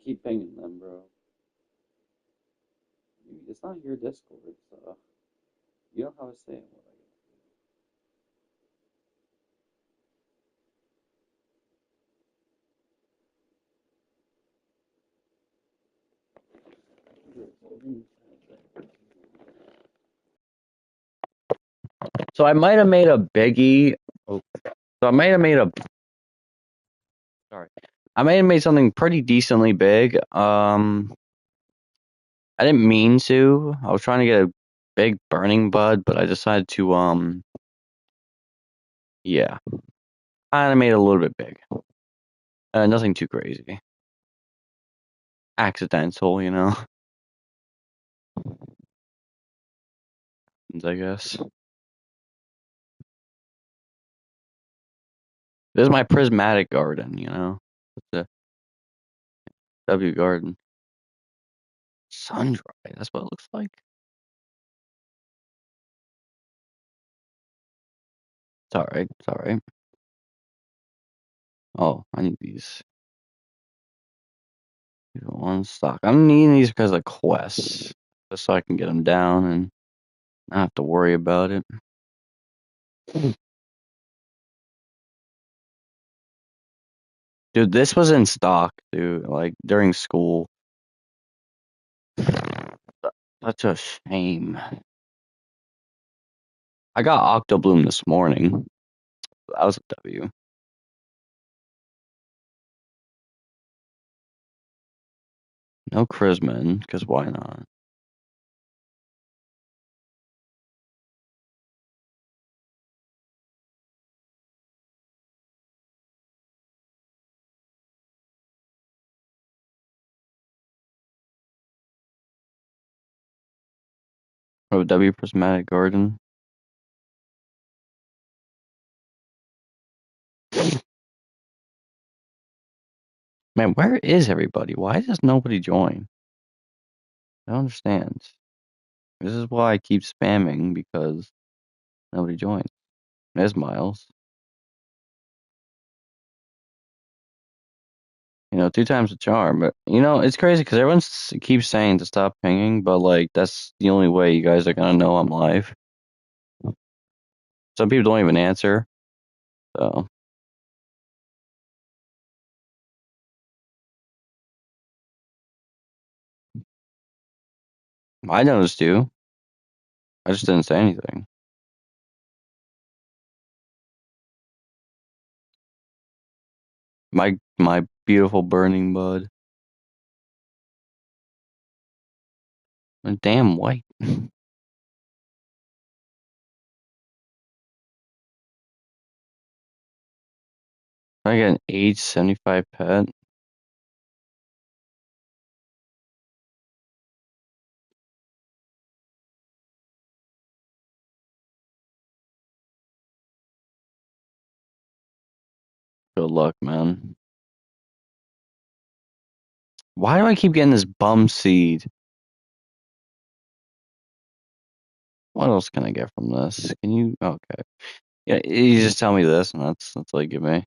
keep pinging them, bro. It's not your Discord, so you don't have a say in what I get. So I might have made a biggie. Oh, so I might have made a. Sorry, I might have made something pretty decently big. I didn't mean to. I was trying to get a big burning bud, but I decided to yeah, kind of made it a little bit big. Nothing too crazy. Accidental, you know. I guess. This is my prismatic garden, you know. It's a W garden. Sun dry. That's what it looks like. It's alright. It's alright. Oh, I need these. One stock. I'm needing these because of quests, just so I can get them down and not have to worry about it. Dude, this was in stock, dude. Like during school. Such a shame. I got Octobloom this morning. That was a W. No Chrisman, because why not? Oh, W Prismatic Garden. Man, where is everybody? Why does nobody join? I don't understand. This is why I keep spamming, because nobody joins. There's Miles. You know, 2 times the charm. But, you know, it's crazy because everyone keeps saying to stop pinging, but, like, that's the only way you guys are going to know I'm live. Some people don't even answer. So, I noticed you. I just didn't say anything. My beautiful burning bud. Damn white. I got an age 75 pet. Good luck, man. Why do I keep getting this bum seed? What else can I get from this? Can you? Okay. Yeah, you just tell me this, and that's all you give me.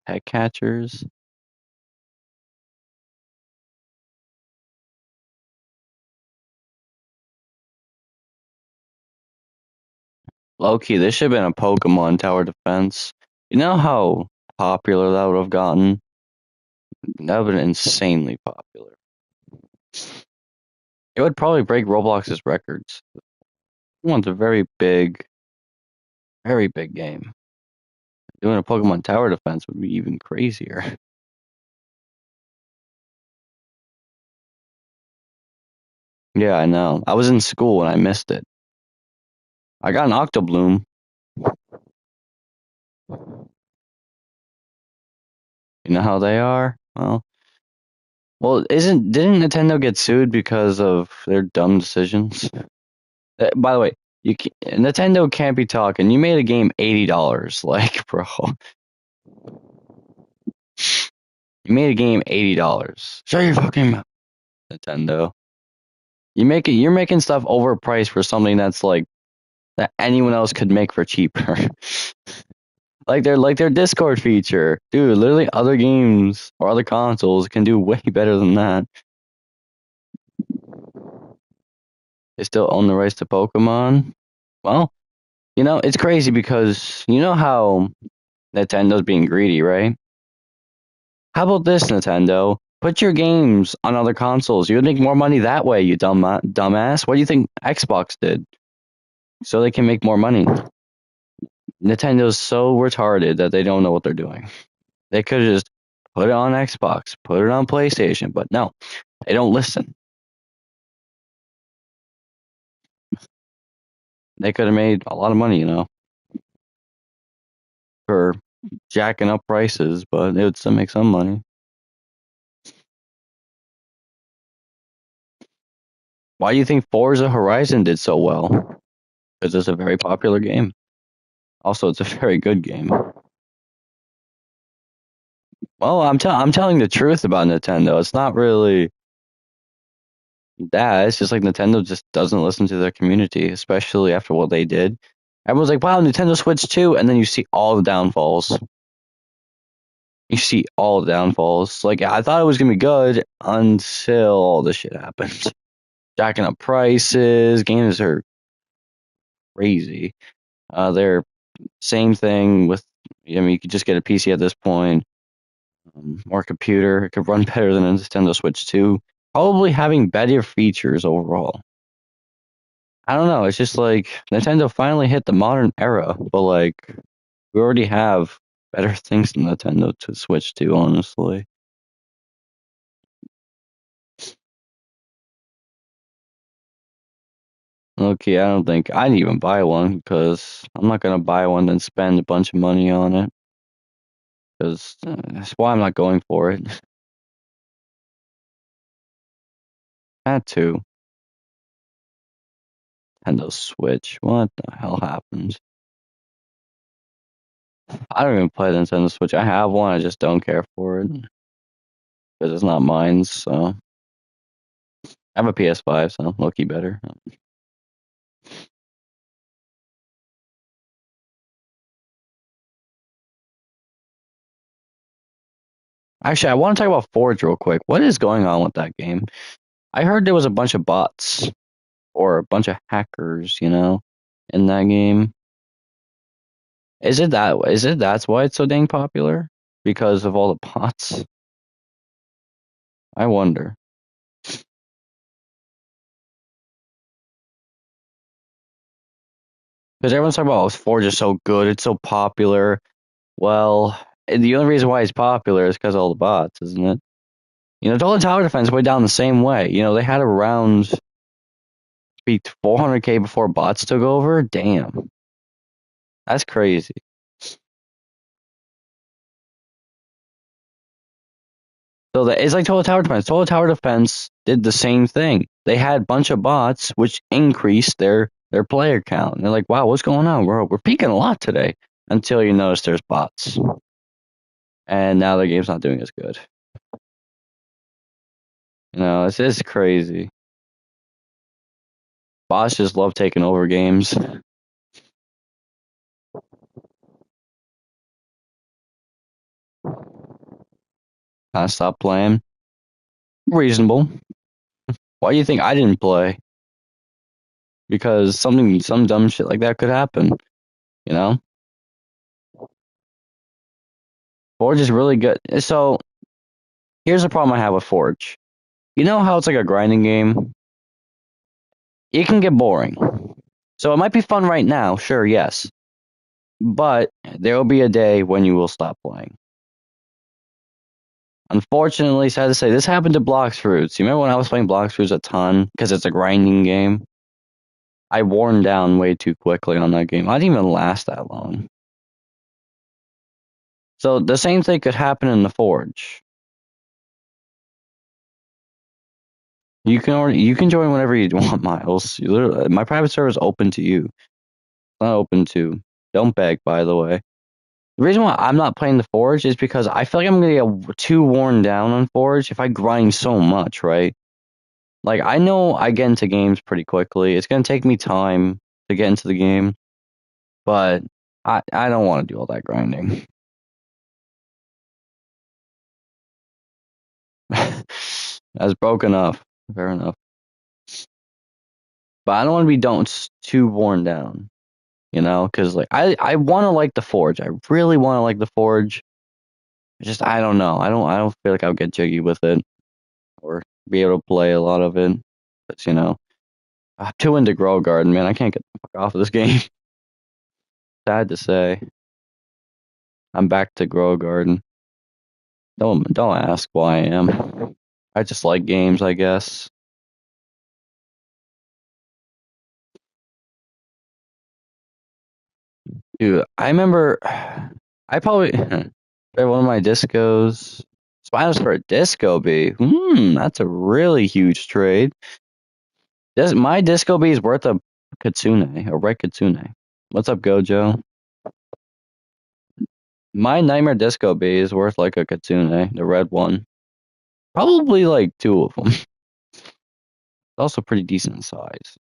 Pet catchers. Low-key, this should have been a Pokemon Tower Defense. You know how popular that would have gotten? That would have been insanely popular. It would probably break Roblox's records. One's a very big game. Doing a Pokemon Tower Defense would be even crazier. Yeah, I know. I was in school and I missed it. I got an Octobloom. You know how they are? Well, didn't Nintendo get sued because of their dumb decisions? By the way, Nintendo can't be talking. You made a game $80, like, bro. You made a game $80. Shut your fucking mouth, Nintendo. You're making stuff overpriced for something that's like that anyone else could make for cheaper. like their Discord feature, dude. Literally, other games or other consoles can do way better than that. They still own the rights to Pokemon. Well, it's crazy because you know how Nintendo's being greedy, right? How about this, Nintendo? Put your games on other consoles. You would make more money that way, you dumbass. What do you think Xbox did? So they can make more money. Nintendo's so retarded that they don't know what they're doing. They could have just put it on Xbox, put it on PlayStation, but no, they don't listen. They could have made a lot of money, for jacking up prices, but it would still make some money. Why do you think Forza Horizon did so well? Because it's a very popular game. Also, it's a very good game. Well, I'm telling the truth about Nintendo. It's not really that. It's just like Nintendo just doesn't listen to their community, especially after what they did. Everyone's like, "Wow, Nintendo Switch 2," and then you see all the downfalls. You see all the downfalls. Like I thought it was gonna be good until all this shit happened. Jacking up prices, games are crazy. They're same thing with. I mean, you could just get a PC at this point, or a computer. It could run better than a Nintendo Switch 2. Probably having better features overall. I don't know. It's just like Nintendo finally hit the modern era, but like we already have better things than Nintendo to switch to, honestly. Okay, I don't think I'd even buy one because I'm not gonna buy one and spend a bunch of money on it. Because that's why I'm not going for it. Had to. Nintendo Switch. What the hell happened? I don't even play the Nintendo Switch. I have one. I just don't care for it because it's not mine. So I have a PS5, so lucky better. Actually, I want to talk about Forge real quick. What is going on with that game? I heard there was a bunch of bots or a bunch of hackers, in that game. That's why it's so dang popular? Because of all the bots? I wonder. Because everyone's talking about, oh, Forge is so good, it's so popular. Well, the only reason why it's popular is because of all the bots, isn't it? Total Tower Defense went down the same way. They had around beat 400K before bots took over. Damn, that's crazy. So it's like Total Tower Defense. Total Tower Defense did the same thing. They had a bunch of bots, which increased their player count. And they're like, wow, what's going on? We're peaking a lot today. Until you notice there's bots, and now the game's not doing as good. It's crazy. Bots just love taking over games. Kind of stop playing. Reasonable. Why do you think I didn't play? Because some dumb shit like that could happen. You know, Forge is really good. So here's the problem I have with Forge. You know how it's like a grinding game? It can get boring. So it might be fun right now, sure, yes. But there will be a day when you will stop playing. Unfortunately, sad to say, this happened to Blox Fruits. You remember when I was playing Blox Fruits a ton because it's a grinding game? I worn down way too quickly on that game. I didn't even last that long. So the same thing could happen in the Forge. You can join whenever you want, Miles. My private server is open to you. It's not open to. Don't beg, by the way. The reason why I'm not playing the Forge is because I feel like I'm gonna get too worn down on Forge if I grind so much, right? Like I know I get into games pretty quickly. It's gonna take me time to get into the game, but I don't want to do all that grinding. That's broke enough. Fair enough. But I don't want to be too worn down, because like I want to like the Forge. I really want to like the Forge. I don't know. I don't feel like I'll get jiggy with it or be able to play a lot of it. But I'm too into Grow Garden, man. I can't get the fuck off of this game. Sad to say, I'm back to Grow Garden. Don't ask why I am. I just like games, I guess. Dude, I remember I probably one of my discos. Spinals for a disco bee. That's a really huge trade. My disco bee is worth a kitsune, a red kitsune. What's up, Gojo? My nightmare disco bee is worth like a kitsune, the red one. Probably like two of them. It's also pretty decent size.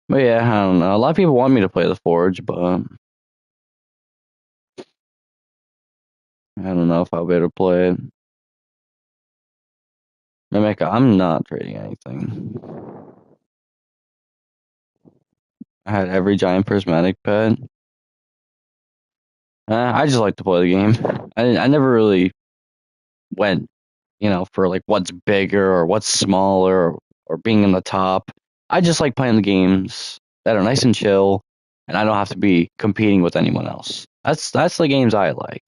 But yeah, I don't know. A lot of people want me to play the Forge, but I don't know if I'll be able to play it. Mimic, I'm not trading anything. I had every giant prismatic pet. I just like to play the game. I never really went, for like what's bigger or what's smaller or being in the top. I just like playing the games that are nice and chill, and I don't have to be competing with anyone else. That's the games I like.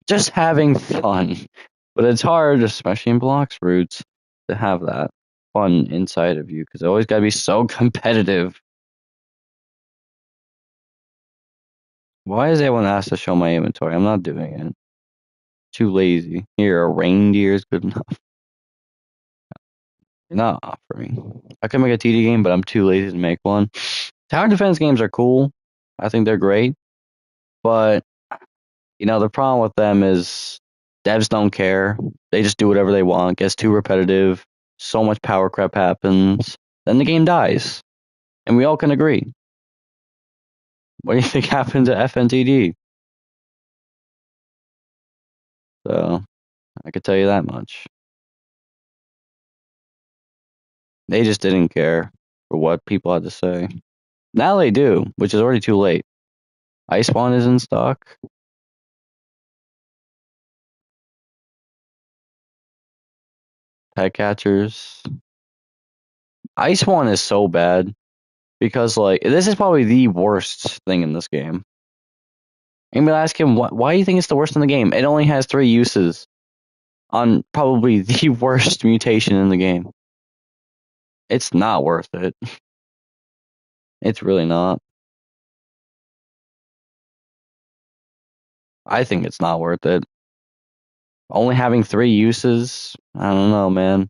Just having fun. But it's hard, especially in Blocks Roots, to have that fun inside of you because it always got to be so competitive. Why is everyone asked to show my inventory? I'm not doing it. Too lazy. Here, a reindeer is good enough. You're not offering. I could make a TD game, but I'm too lazy to make one. Tower defense games are cool. I think they're great. But, the problem with them is devs don't care. They just do whatever they want. Gets too repetitive. So much power crap happens. Then the game dies. And we all can agree. What do you think happened to FNTD? So, I could tell you that much. They just didn't care for what people had to say. Now they do, which is already too late. Icepawn is in stock. Pet catchers. Icepawn is so bad because like this is probably the worst thing in this game. I'm gonna ask him why do you think it's the worst in the game? It only has 3 uses on probably the worst mutation in the game. It's not worth it. It's really not. I think it's not worth it. Only having 3 uses, I don't know, man.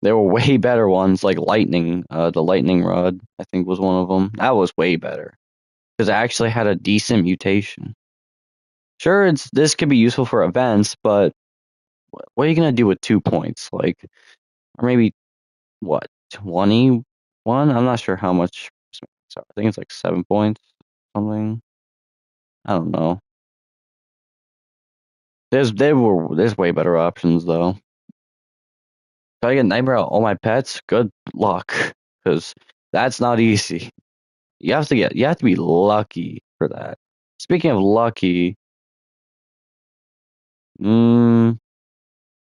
There were way better ones like lightning. The lightning rod, I think, was one of them. That was way better because it actually had a decent mutation. Sure, this could be useful for events, but what are you gonna do with 2 points? Like, or maybe what 21? I'm not sure how much. Sorry, I think it's like 7 points, something. I don't know. There's way better options though. If I get Nightmare on all my pets, good luck, because that's not easy. You have to be lucky for that. Speaking of lucky, mm,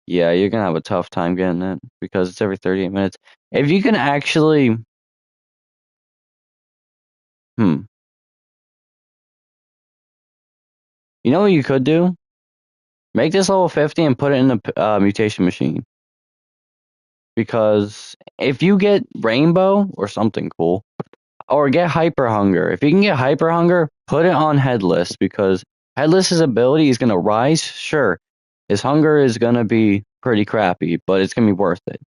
yeah, you're gonna have a tough time getting it because it's every 38 minutes. If you can actually, hmm, you know what you could do? Make this level 50 and put it in the mutation machine. Because if you get Rainbow or something cool, or get Hyper Hunger, if you can get Hyper Hunger, put it on Headless because Headless's ability is gonna rise. Sure, his hunger is gonna be pretty crappy, but it's gonna be worth it.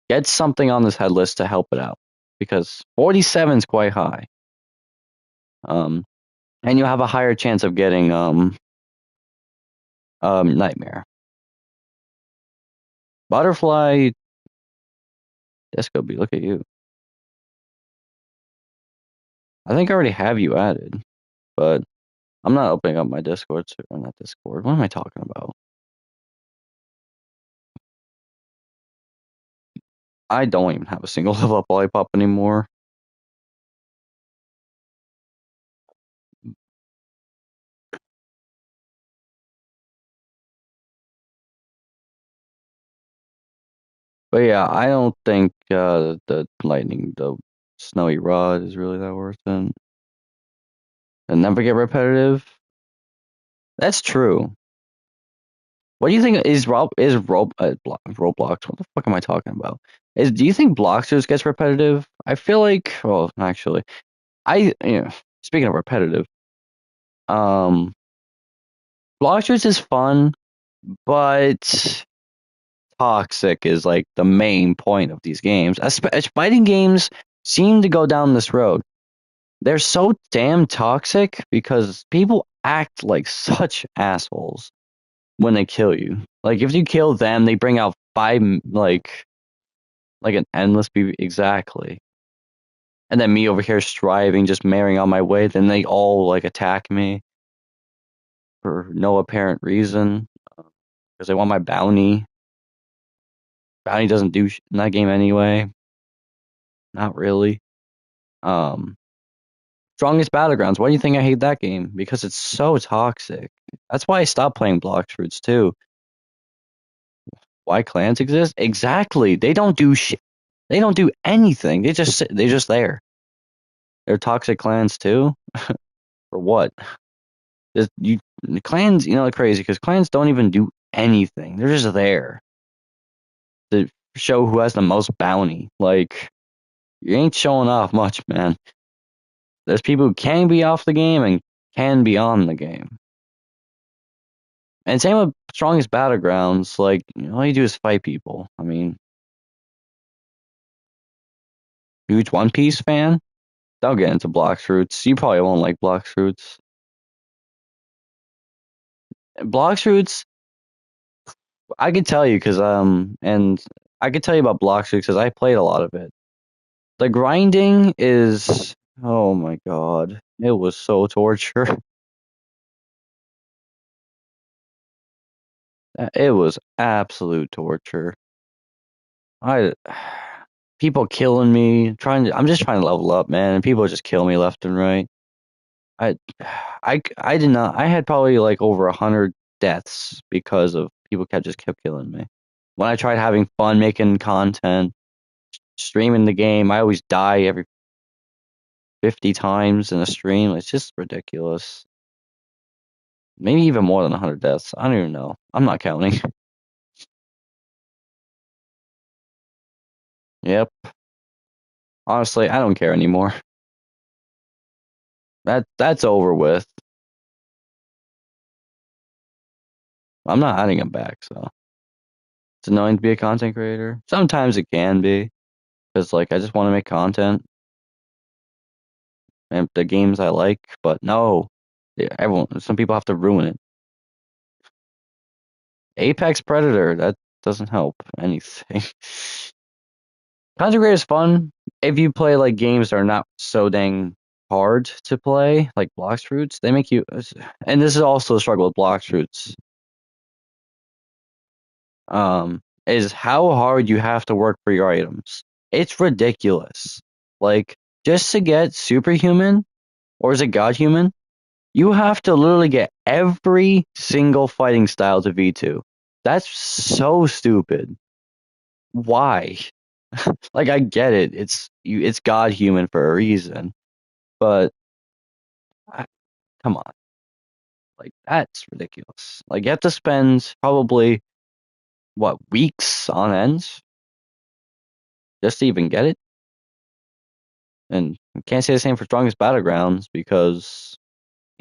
Get something on this Headless to help it out because 47 is quite high. And you have a higher chance of getting Nightmare. Butterfly, Disco B, look at you. I think I already have you added, but I'm not opening up my Discord. Or not Discord. What am I talking about? I don't even have a single level up lollipop anymore. But yeah, I don't think the snowy rod is really that worth it. And never get repetitive. That's true. What do you think Roblox? What the fuck am I talking about? Do you think Bloxers gets repetitive? I feel like, well, actually, speaking of repetitive, um, Bloxers is fun, but toxic is like the main point of these games. Fighting games seem to go down this road. They're so damn toxic because people act like such assholes when they kill you. Like if you kill them, they bring out five like an endless BB exactly. And then me over here striving, just marrying on my way. Then they all like attack me for no apparent reason because they want my bounty. Bounty doesn't do in that game anyway. Not really. Um, Strongest Battlegrounds. Why do you think I hate that game? Because it's so toxic. That's why I stopped playing Blox Fruits too. Why clans exist? Exactly. They don't do shit. They don't do anything. They're just there. They're toxic clans too. For what? You clans, they're crazy because clans don't even do anything. They're just there to show who has the most bounty. Like you ain't showing off much, man. There's people who can be off the game and can be on the game. And same with Strongest Battlegrounds. Like all you do is fight people. I mean, huge One Piece fan. Don't get into Blox Fruits. You probably won't like Blox Fruits. Blox Fruits, I could tell you and I could tell you about Blox Fruits because I played a lot of it. The grinding is, oh my god, it was so torture. It was absolute torture. I people killing me, I'm just trying to level up, man, and people just kill me left and right. I I did not. I had probably like over 100 deaths because of people kept killing me. When I tried having fun making content, streaming the game, I always die every 50 times in a stream. It's just ridiculous. Maybe even more than 100 deaths. I don't even know. I'm not counting. Yep. Honestly, I don't care anymore. That's over with. I'm not adding him back, so it's annoying to be a content creator. Sometimes it can be because like I just want to make content and the games I like, but no, some people have to ruin it. Apex Predator, that doesn't help anything. Content creator is fun if you play like games that are not so dang hard to play, like Blox Fruits. They make you, and this is also a struggle with Blox Fruits. Is how hard you have to work for your items. It's ridiculous. Like just to get superhuman, or is it godhuman? You have to literally get every single fighting style to V2. That's so stupid. Why? Like I get it. It's God human for a reason. But I, come on. Like that's ridiculous. Like you have to spend probably what weeks on ends just to even get it. And you can't say the same for Strongest Battlegrounds because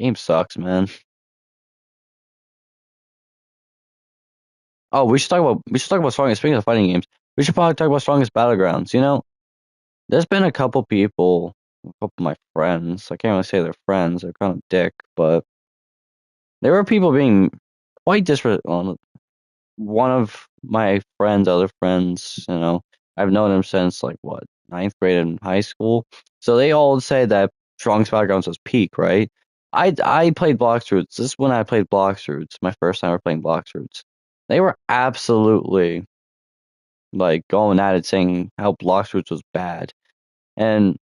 game sucks, man. Oh, we should talk about Strongest. Speaking of fighting games, we should probably talk about Strongest Battlegrounds. There's been a couple people, a couple of my friends. I can't really say they're friends. They're kind of dick, but there were people being quite disrespectful. One of my friends, other friends, I've known him since like what, ninth grade in high school. So they all say that Strongest Battlegrounds was peak, right? I played Blox Roots. This is when I played Blox Roots, my first time ever playing Blox Roots. They were absolutely like going at it saying how Blox Roots was bad. And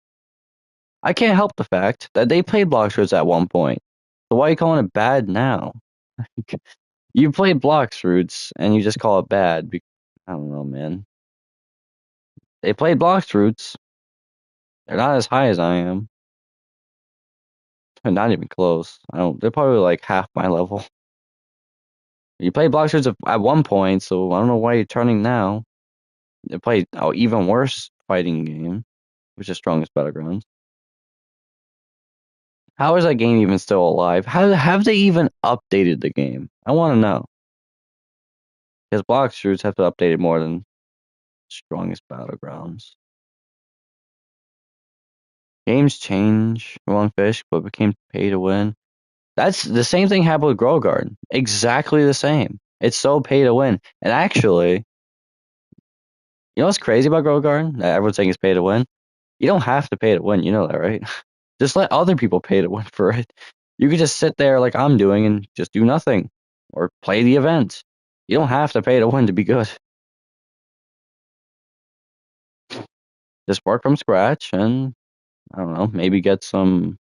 I can't help the fact that they played Blox Roots at one point. So why are you calling it bad now? You played Blox Roots and you just call it bad. I don't know, man. They played Blox Roots. They're not as high as I am. They're not even close. I don't. They're probably like half my level. You played Blox Roots at one point, so I don't know why you're turning now. They played even worse fighting game, which is Strongest Battlegrounds. How is that game even still alive? How have they even updated the game? I want to know. Because Blox Roots have to update it more than Strongest Battlegrounds. Games change, one fish, but became pay to win. That's the same thing happened with Grow Garden. Exactly the same. It's so pay to win. And actually, you know what's crazy about Grow Garden? That everyone's saying it's pay to win. You don't have to pay to win. You know that, right? Just let other people pay to win for it. You could just sit there like I'm doing and just do nothing or play the event. You don't have to pay to win to be good. Just work from scratch and I don't know, maybe get some.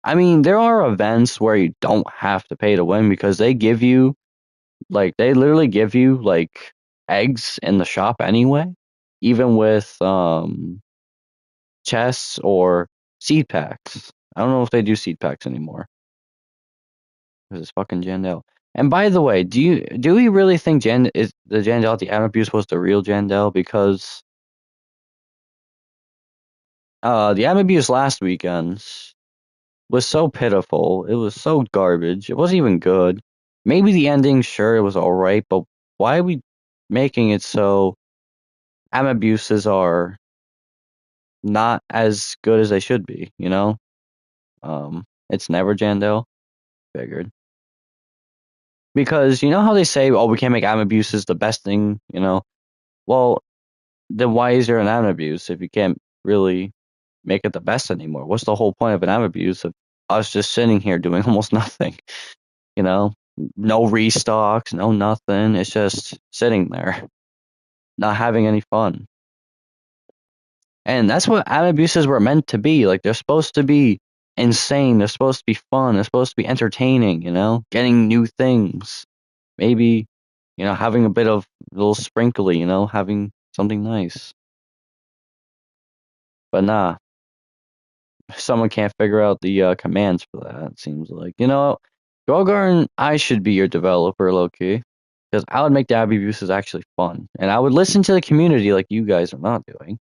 I mean, there are events where you don't have to pay to win because they give you they literally give you like eggs in the shop anyway, even with chests or seed packs. I don't know if they do seed packs anymore because it's fucking Jandel. And by the way, do we really think is the Jandel at the Amabuse was the real Jandel? Because the Amabuse last weekend was so pitiful. It was so garbage. It wasn't even good. Maybe the ending, sure, it was alright, but why are we making it so Amabuses are not as good as they should be, you know? It's never Jandel. Figured. Because you know how they say, oh, we can't make Amabuses the best thing, you know? Well, then why is there an Amabuse if you can't really make it the best anymore? What's the whole point of an Amabuse of us just sitting here doing almost nothing? You know? No restocks, no nothing. It's just sitting there, not having any fun. And that's what Amabuses were meant to be. Like, they're supposed to be insane. They're supposed to be fun. They're supposed to be entertaining, you know? Getting new things. Maybe, you know, having a bit of a little sprinkly, you know? Having something nice. But nah. Someone can't figure out the commands for that, it seems like. You know, Grogarn, I should be your developer, low-key. Because I would make the Amabuses actually fun. And I would listen to the community like you guys are not doing.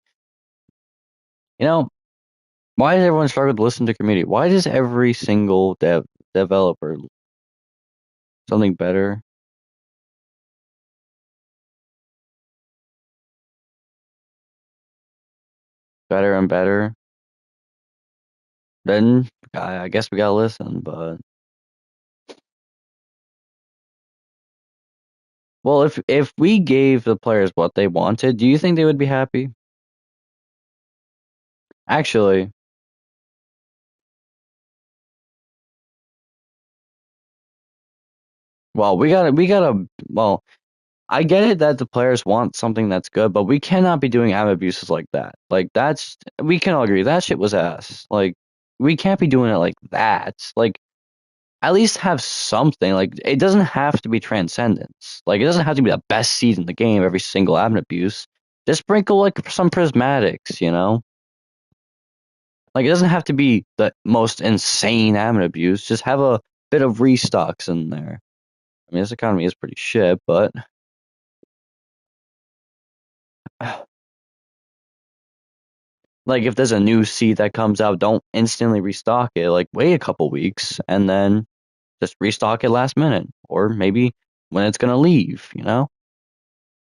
You know, why does everyone struggle to listen to community? Why does every single developer something better? Better and better? Then I guess we gotta listen, but well, if we gave the players what they wanted, do you think they would be happy? Actually, well, well, I get it that the players want something that's good, but we cannot be doing abuses like that. Like we can all agree that shit was ass. Like we can't be doing it like that. Like at least have something. Like it doesn't have to be transcendence. Like it doesn't have to be the best seed in the game every single abuse. Just sprinkle like some prismatics, you know? Like it doesn't have to be the most insane abuse. Just have a bit of restocks in there. I mean, this economy is pretty shit, but like if there's a new seed that comes out, don't instantly restock it. Like wait a couple weeks and then just restock it last minute, or maybe when it's gonna leave. You know,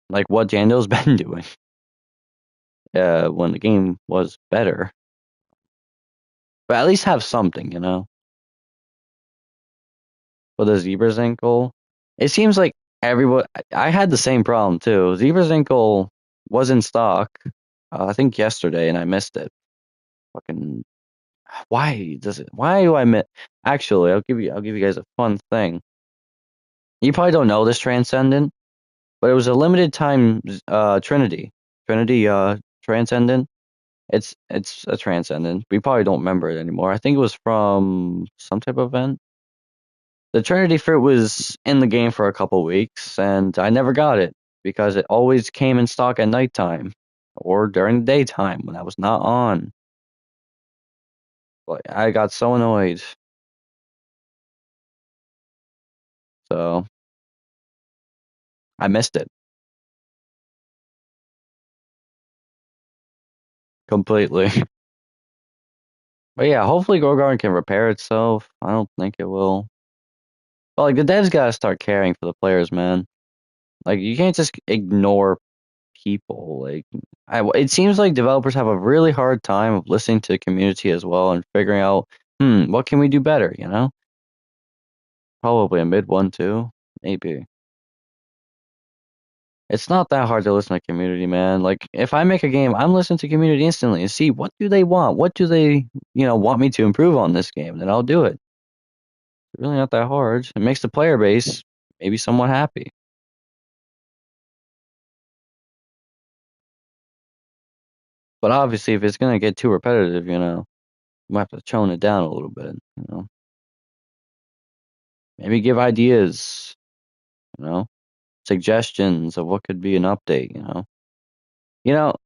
like what Jando's been doing. When the game was better, but at least have something. You know, with the Zebra's ankle, it seems like everyone, I had the same problem too. Zebra Zinkle was in stock, I think yesterday, and I missed it. Fucking, why does it? Why do I miss? Actually, I'll give you guys a fun thing. You probably don't know this Transcendent, but it was a limited time Trinity Transcendent. It's a Transcendent. We probably don't remember it anymore. I think it was from some type of event. The Trinity fruit was in the game for a couple weeks, and I never got it because it always came in stock at nighttime or during the daytime when I was not on. Like, I got so annoyed. So I missed it completely. But yeah, hopefully Gorgon can repair itself. I don't think it will. But like the devs gotta start caring for the players, man. Like you can't just ignore people. Like it seems like developers have a really hard time of listening to the community as well and figuring out, what can we do better? You know, probably a mid one too, maybe. It's not that hard to listen to community, man. Like if I make a game, I'm listening to community instantly and see what do they want, what do they, want me to improve on this game, then I'll do it. It's really not that hard. It makes the player base maybe somewhat happy. But obviously, if it's gonna get too repetitive, you might have to tone it down a little bit. Maybe give ideas. You know, suggestions of what could be an update.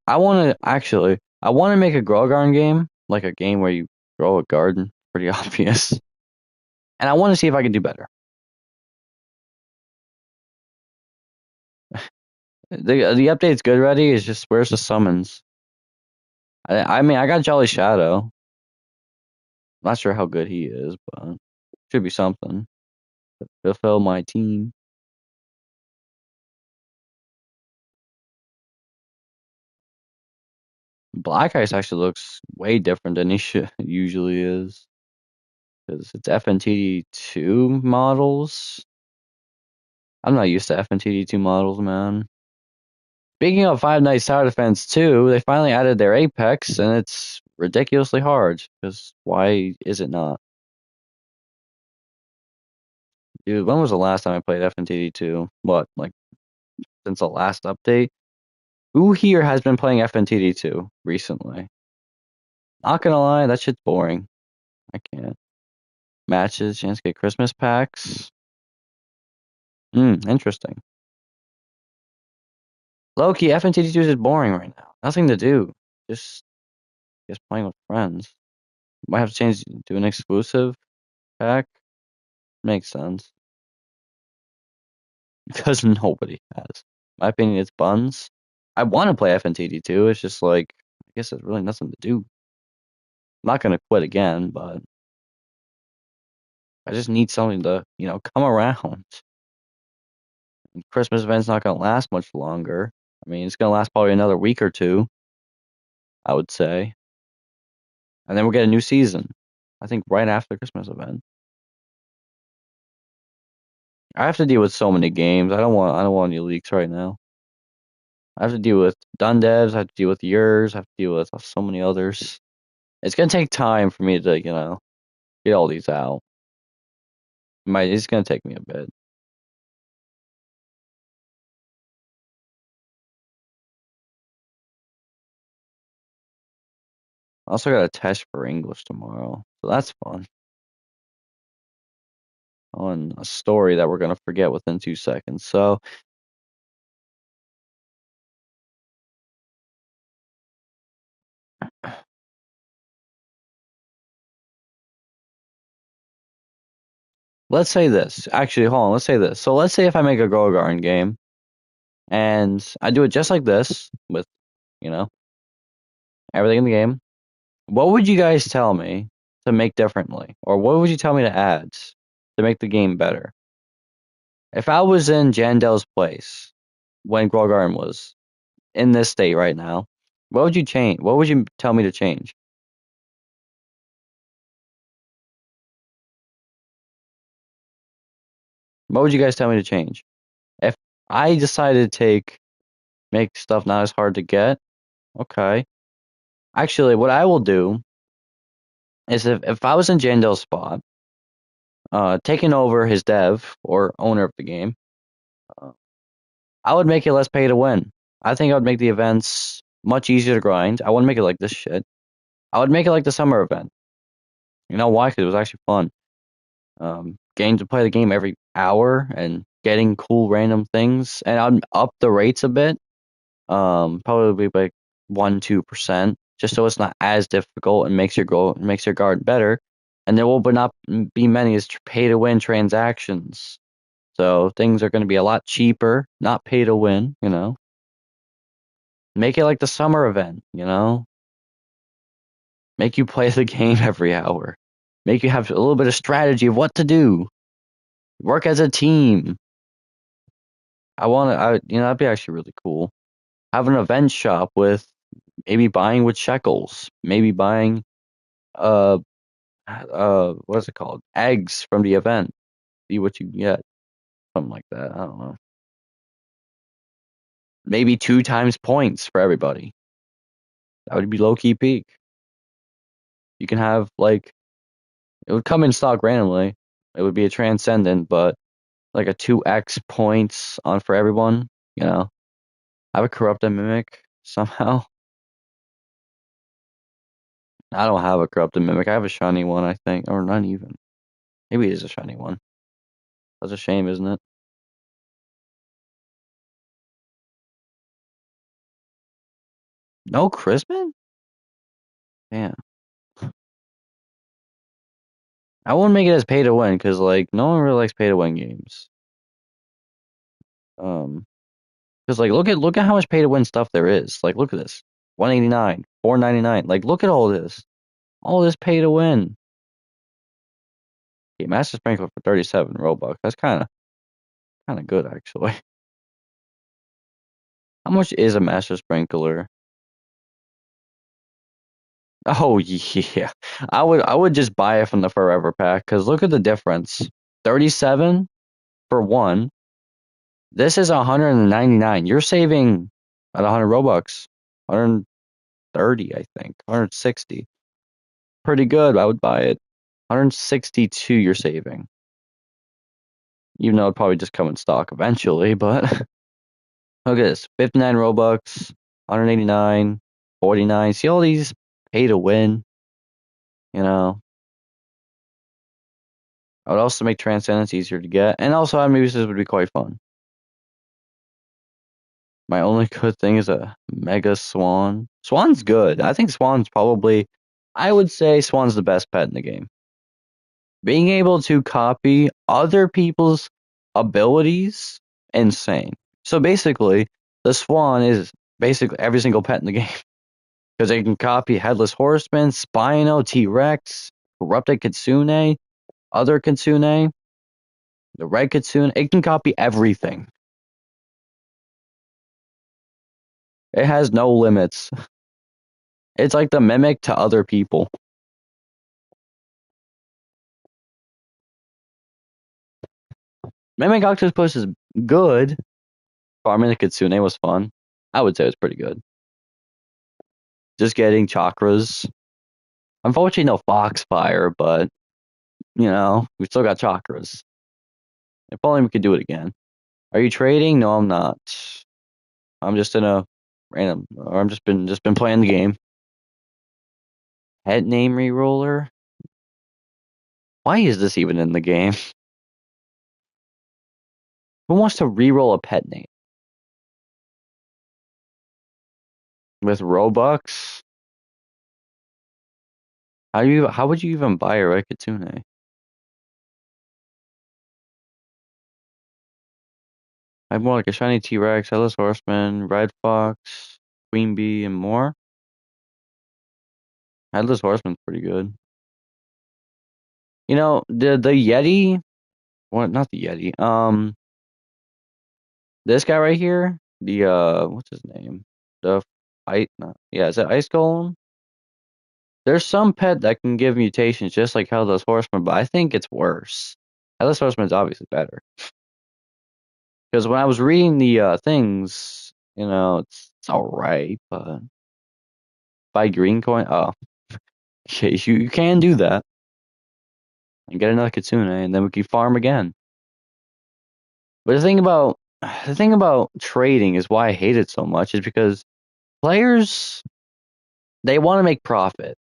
I want to make a grow garden game, like a game where you grow a garden. Pretty obvious. And I want to see if I can do better. The update's good ready. It's just where's the summons? I mean, I got Jolly Shadow. Not sure how good he is, but should be something to fulfill my team. Black Ice actually looks way different than he usually is. Because it's FNTD2 models. I'm not used to FNTD2 models, man. Speaking of Five Nights Tower Defense 2, they finally added their Apex, and it's ridiculously hard. Because why is it not? Dude, when was the last time I played FNTD2? What, like, since the last update? Who here has been playing FNTD2 recently? Not gonna lie, that shit's boring. I can't. Matches, chance to get Christmas packs. Interesting. Low-key, FNTD2 is boring right now. Nothing to do. Just playing with friends. Might have to change to an exclusive pack. Makes sense. Because nobody has. My opinion, it's buns. I want to play FNTD2. It's just like, I guess there's really nothing to do. I'm not going to quit again, but I just need something to, come around. And Christmas event's not going to last much longer. I mean, it's going to last probably another week or two, I would say. And then we'll get a new season. I think right after the Christmas event. I have to deal with so many games. I don't want any leaks right now. I have to deal with Dundevs, I have to deal with yours, I have to deal with so many others. It's gonna take time for me to, get all these out. It's gonna take me a bit. I also got a test for English tomorrow, so that's fun. On a story that we're gonna forget within 2 seconds. So let's say this. Actually, hold on. Let's say this. So let's say if I make a Grow Garden game and I do it just like this with, you know, everything in the game. What would you guys tell me to make differently? Or what would you tell me to add to make the game better? If I was in Jandel's place when Grogarden was in this state right now, what would you change? What would you tell me to change? What would you guys tell me to change? I decided to make stuff not as hard to get. Okay. Actually, what I will do is if I was in Jandal's spot, taking over his dev or owner of the game, uh, I would make it less pay to win. I think I would make the events much easier to grind. I wouldn't make it like this shit. I would make it like the summer event. You know why? Because it was actually fun. Getting to play the game every hour and getting cool random things, and I'd up the rates a bit. Probably like 1-2%, just so it's not as difficult and makes your guard better. And there will not be many as pay to win transactions. So things are going to be a lot cheaper, not pay to win. Make it like the summer event. Make you play the game every hour. Make you have a little bit of strategy of what to do. Work as a team. That'd be actually really cool. Have an event shop with maybe buying with shekels, maybe buying uh what's it called? Eggs from the event. See what you get. Something like that. I don't know. Maybe 2 times points for everybody. That would be low key peak. You can have like it would come in stock randomly. It would be a transcendent, but like a 2x points on for everyone, you know. Have a corrupted mimic somehow. I don't have a corrupted mimic. I have a shiny one, I think. Or not even. Maybe it is a shiny one. That's a shame, isn't it? No Chrisman? Damn. I wouldn't make it as pay to win because like no one really likes pay to win games. Um, because like look at how much pay to win stuff there is. Like look at this, 189, 499. Like look at all this pay to win. Yeah, Master Sprinkler for 37 Robux. That's kind of good actually. How much is a Master Sprinkler? Oh yeah, I would just buy it from the Forever Pack because look at the difference. 37 for one. This is 199. You're saving at 100 Robux. 130, I think. 160. Pretty good. I would buy it. 162 you're saving. Even though it'd probably just come in stock eventually, but look at this. 59 Robux, 189, 49. See all these pay to win, you know. I would also make Transcendence easier to get. And also Admebuses would be quite fun. My only good thing is a Mega Swan. Swan's good. I think Swan's probably I would say Swan's the best pet in the game. Being able to copy other people's abilities, insane. So basically, the Swan is basically every single pet in the game because they can copy Headless Horseman, Spino, T-Rex, Corrupted Kitsune, other Kitsune, the Red Kitsune. It can copy everything. It has no limits. It's like the Mimic to other people. Mimic Octopus is good. Farming the Kitsune was fun. I would say it was pretty good. Just getting chakras. Unfortunately, no Foxfire, but we still got chakras. If only we could do it again. Are you trading? No, I'm not. I'm just in a random, or I'm just been playing the game. Pet name reroller. Why is this even in the game? Who wants to reroll a pet name with Robux? How would you even buy a Red Kitsune? I have more like a shiny T-Rex, Headless Horseman, Red Fox, Queen Bee, and more. Headless Horseman's pretty good. The Yeti. What? Not the Yeti. This guy right here. The what's his name? The ice. No, yeah, is it Ice Golem? There's some pet that can give mutations just like Headless Horseman, but I think it's worse. Headless Horseman is obviously better. Because when I was reading the things, it's all right, but buy green coin. Oh, okay, you can do that and get another Kitsune, and then we can farm again. But the thing about trading is why I hate it so much is because players they want to make profit.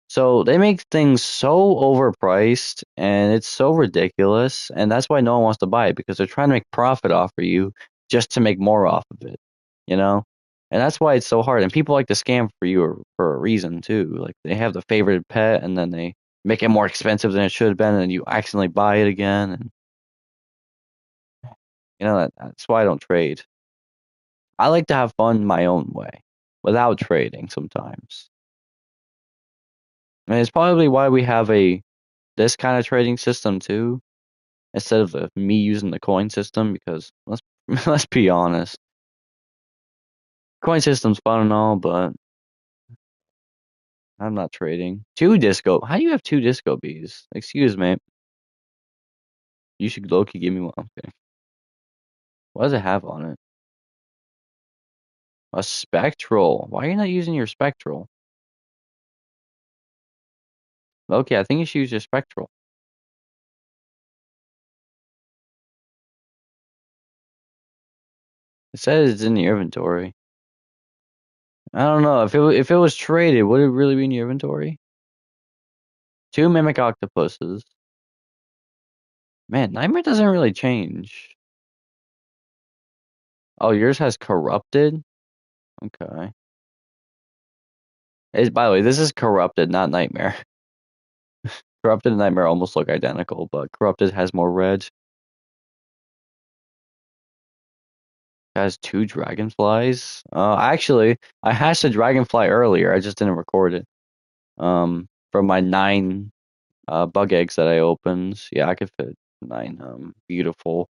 So they make things so overpriced and it's so ridiculous, and that's why no one wants to buy it because they're trying to make profit off of you just to make more off of it, you know? And that's why it's so hard. And people like to scam for you for a reason too. Like they have the favorite pet and then they make it more expensive than it should have been, and you accidentally buy it again. And that's why I don't trade. I like to have fun my own way without trading sometimes. And it's probably why we have this kind of trading system too, instead of me using the coin system, because let's be honest, coin system's fun and all, but I'm not trading. Two disco. How do you have two disco bees? Excuse me. You should low-key give me one. Okay. What does it have on it? A spectral. Why are you not using your spectral? Okay, I think you should use your spectral. It says it's in your inventory. I don't know if it was traded, would it really be in your inventory? Two mimic octopuses. Man, Nightmare doesn't really change. Oh, yours has corrupted? Okay. By the way, this is corrupted, not Nightmare. Corrupted and Nightmare almost look identical, but Corrupted has more red. It has two dragonflies. Actually, I hatched a dragonfly earlier. I just didn't record it. From my 9 bug eggs that I opened. Yeah, I could fit 9 beautiful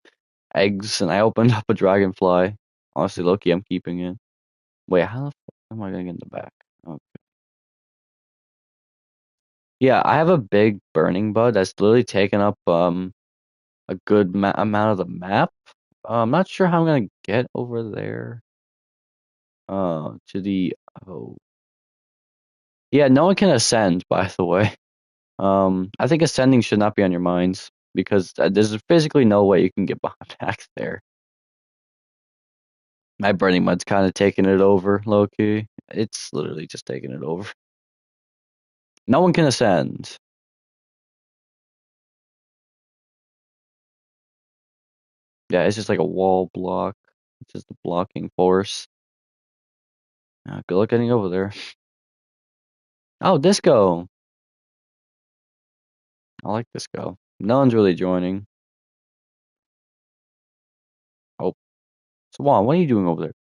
eggs, and I opened up a dragonfly. Honestly, Loki, I'm keeping it. Wait, how the fuck am I gonna get in the back? Okay. Yeah, I have a big burning bud that's literally taken up a good amount of the map. I'm not sure how I'm gonna get over there. To the oh yeah, no one can ascend. By the way, I think ascending should not be on your minds because there's physically no way you can get back there. My burning mud's kind of taking it over, low key. It's literally just taking it over. No one can ascend. Yeah, it's just like a wall block. It's just a blocking force. Good luck getting over there. Oh, disco. I like disco. No one's really joining. Oh, Swan, what are you doing over there?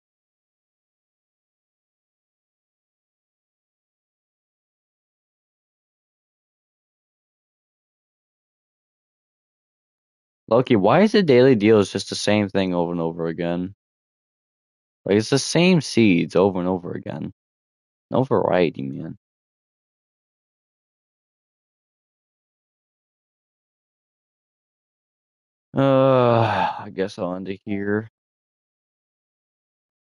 Loki, why is the daily deals just the same thing over and over again? Like it's the same seeds over and over again. No variety, man. I guess I'll end it here.